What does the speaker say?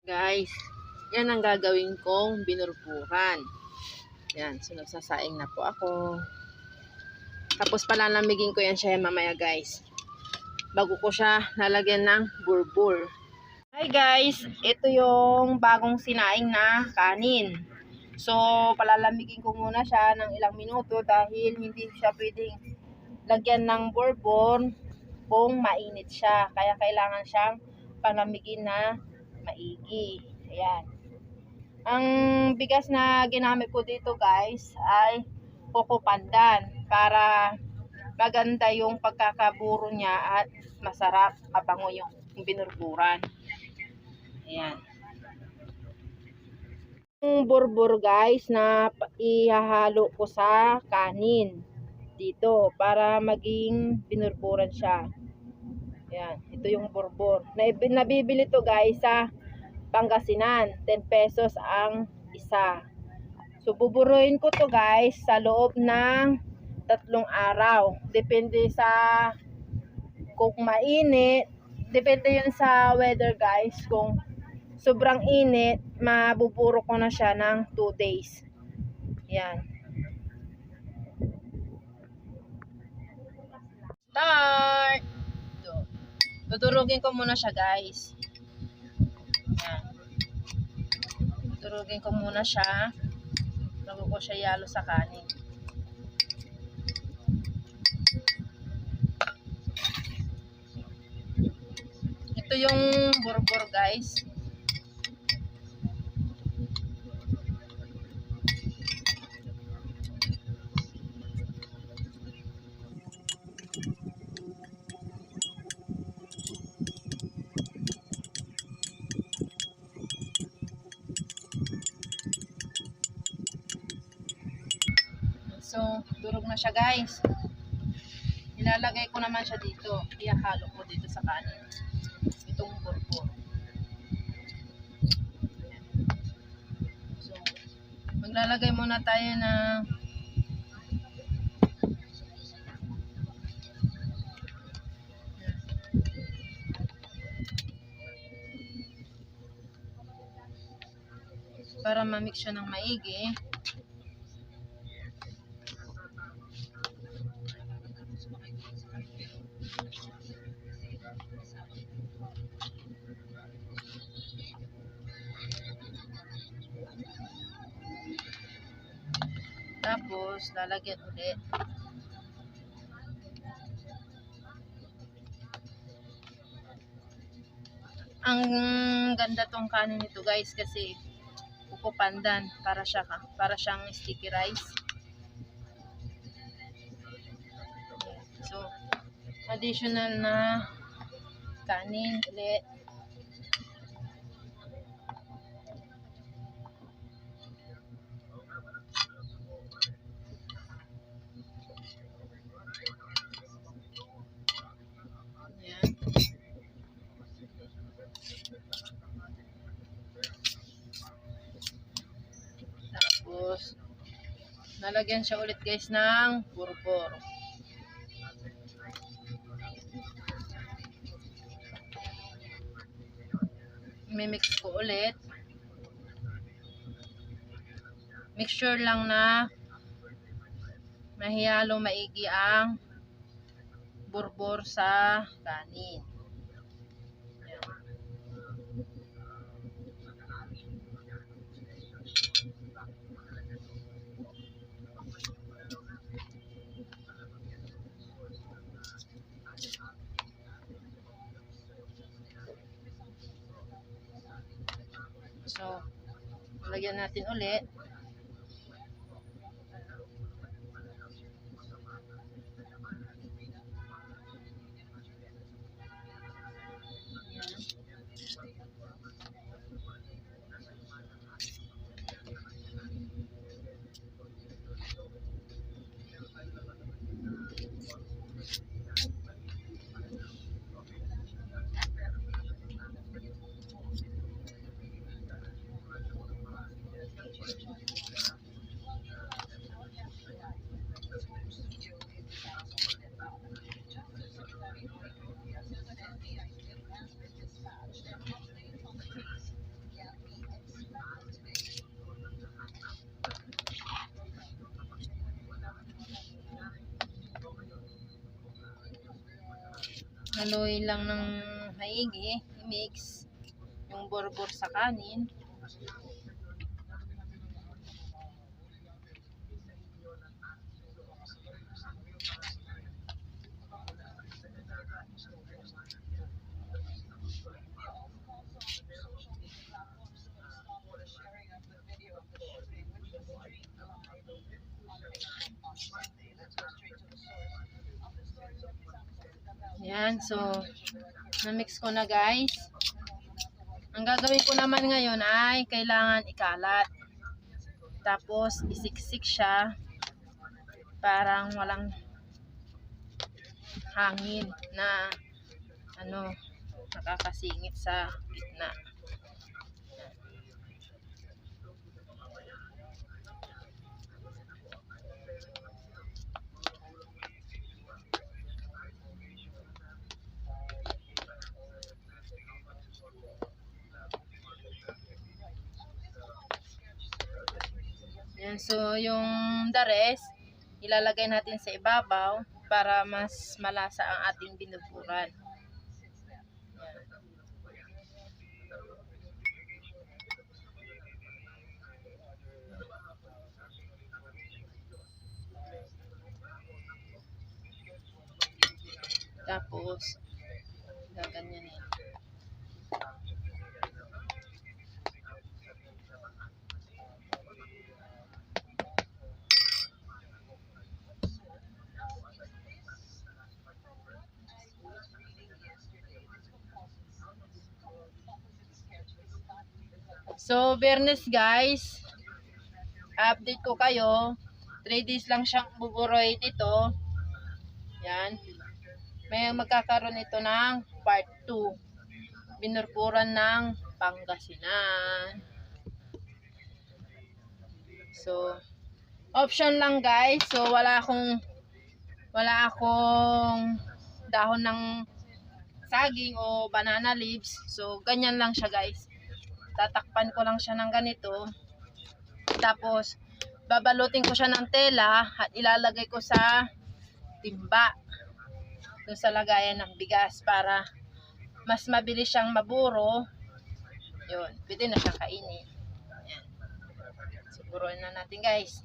Guys, yan ang gagawin kong binurburan. Yan, so nagsasaing na po ako. Tapos palalamigin ko yan siya mamaya guys. Bago ko siya lalagyan ng burbur. Hi guys, ito yung bagong sinaing na kanin. So, palalamigin ko muna siya ng ilang minuto dahil hindi siya pwedeng lagyan ng burbur kung mainit siya. Kaya kailangan siyang palamigin na maigi. Ayan. Ang bigas na ginamit ko dito guys ay Coco Pandan para maganda yung pagkakaburo niya at masarap, mabango yung binurburan. Ayan. Yung burbur guys na ihahalo ko sa kanin dito para maging binurburan siya. Ayan. Ito yung burbur. Nabibili to guys sa Pangasinan, 10 pesos ang isa. So buburuin ko to guys sa loob ng 3 araw. Depende sa kung mainit, depende yun sa weather guys. Kung sobrang init, mabuburo ko na siya ng 2 days. Yan. Start! Tuturugin ko muna siya guys. Yan. Turugin ko muna siya bago ko siya yalo sa kanin. Ito yung burbur guys. So, durog na siya guys. Ilalagay ko naman siya dito. Ihahalo ko dito sa kanin. Itong burbur. So, maglalagay muna tayo na para ma-mix siya ng maigi. Tapos, lalagyan ulit. Ang ganda tong kanin nito guys kasi Coco Pandan para siyang sticky rice. So, additional na kanin ulit. Tapos, nalagyan siya ulit guys ng burbur. Mimix ko ulit. Mixture lang na mahihalo maigi ang burbur sa kanin. So, lagyan natin ulit. Haluin lang ng maigi, i-mix yung borbor sa kanin. Yan, so na-mix ko na guys. Ang gagawin ko naman ngayon ay kailangan ikalat. Tapos isiksik siya parang walang hangin na nakakasingit sa gitna. Yan, so yung the rest ilalagay natin sa ibabaw para mas malasa ang ating binuburan. Tapos gaganyan yan. So, Bernes guys, update ko kayo. 3 days lang siyang buburoy dito. Yan. May magkakaroon ito ng part 2. Binurpuran ng Pangasinan. So, option lang guys. So, wala akong dahon ng saging o banana leaves. So, ganyan lang siya guys. Tatakpan ko lang siya ng ganito. Tapos, babalutin ko siya ng tela at ilalagay ko sa timba. Doon sa lagayan ng bigas para mas mabilis siyang maburo. Yun, pwede na siyang kainin. Ayan. Siguruhin na natin guys.